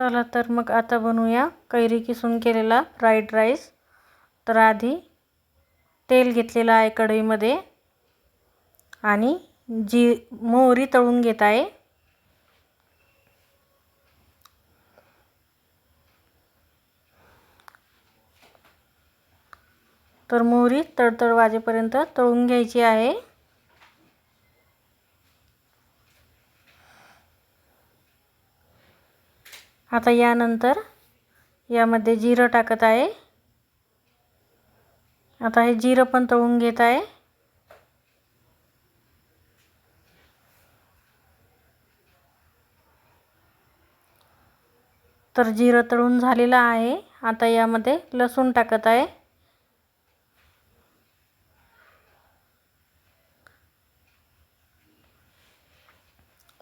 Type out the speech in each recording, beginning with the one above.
चला तर मग आता बनवूया कैरी किसून केलेला फ्राईड राईस। तर आधी तेल घेतलेलं आहे कढईमध्ये आणि मोहरी तळून घेत आहे। तर मोहरी तडतड वाजेपर्यंत तळून घ्यायची आहे। आता यानंतर यामध्ये जिरं टाकत आहे। आता हे जिरं पण तळून घेत आहे। तर जिरं तळून झालेलं आहे। आता यामध्ये लसूण टाकत आहे।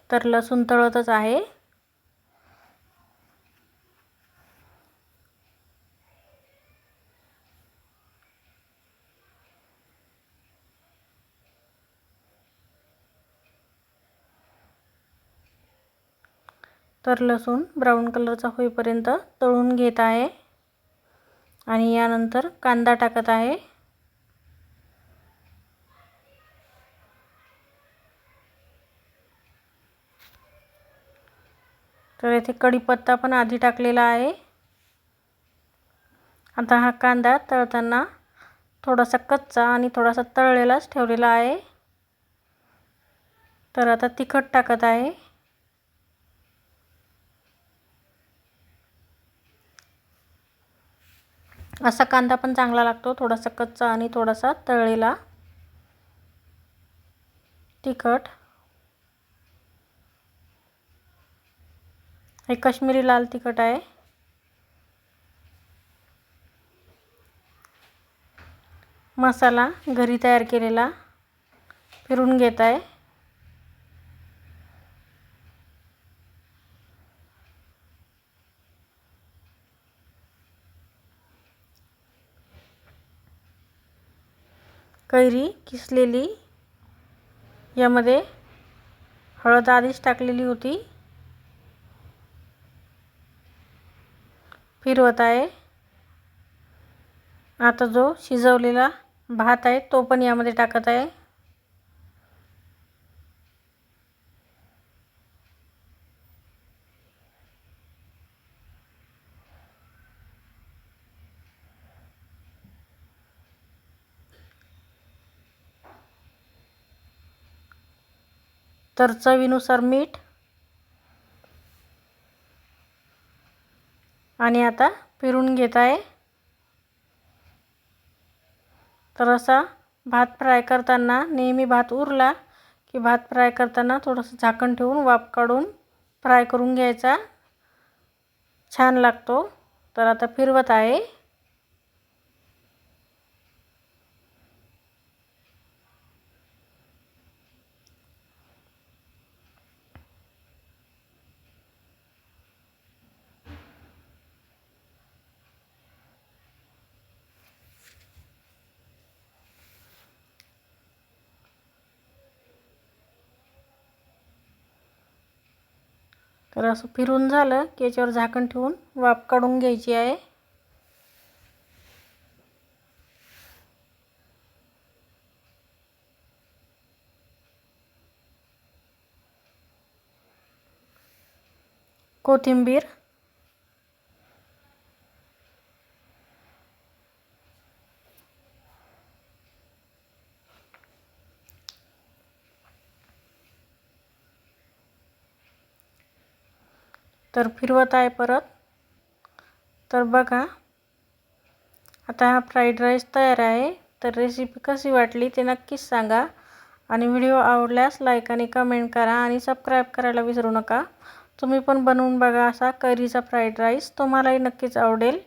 तर लसूण तळतच आहे। तर लसूण ब्राऊन कलरचा होईपर्यंत तळून घेत आहे आणि यानंतर कांदा टाकत आहे। तर येथे कढीपत्ता पण आधी टाकलेला आहे। आता हा कांदा तळताना थोडासा कच्चा आणि थोडासा तळलेलाच ठेवलेला आहे। तर आता तिखट टाकत आहे। असा कांदा पण चांगला लागतो, थोडासा कच्चा आणि थोडासा तळलेला। तिखट, हे काश्मीरी लाल तिखट आहे। मसाला घरी तयार केलेला फिरून घेत आहे। कैरी किसलेली यामध्ये हळद आधीच टाकलेली होती, फिरवत आहे। आता जो शिजवलेला भात आहे तो पण यामध्ये टाकत आहे। तर चवीनुसार मीठ आणि आता फिरून घेत आहे। तर असा भात फ्राय करताना नेहमी भात उरला की भात फ्राय करताना थोडंसं झाकण ठेवून वाफ काढून फ्राय करून घ्यायचा, छान लागतो। तर आता फिरवत आहे। तर असं फिरून झालं की याच्यावर झाकण ठेवून वाफ काढून घ्यायची आहे। कोथिंबीर, तर फिरवत आहे परत। तर बघा आता हा फ्राईड राईस तयार आहे। तर रेसिपी कशी वाटली ते नक्कीच सांगा आणि व्हिडिओ आवडल्यास लाईक आणि कमेंट करा आणि सबस्क्राईब करायला विसरू नका। तुम्ही पण बनवून बघा असा कैरीचा फ्राईड राईस, तुम्हालाही नक्कीच आवडेल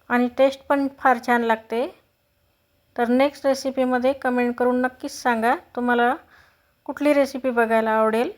आणि टेस्ट पण फार छान लागते। तर नेक्स्ट रेसिपीमध्ये कमेंट करून नक्कीच सांगा तुम्हाला कुठली रेसिपी बघायला आवडेल।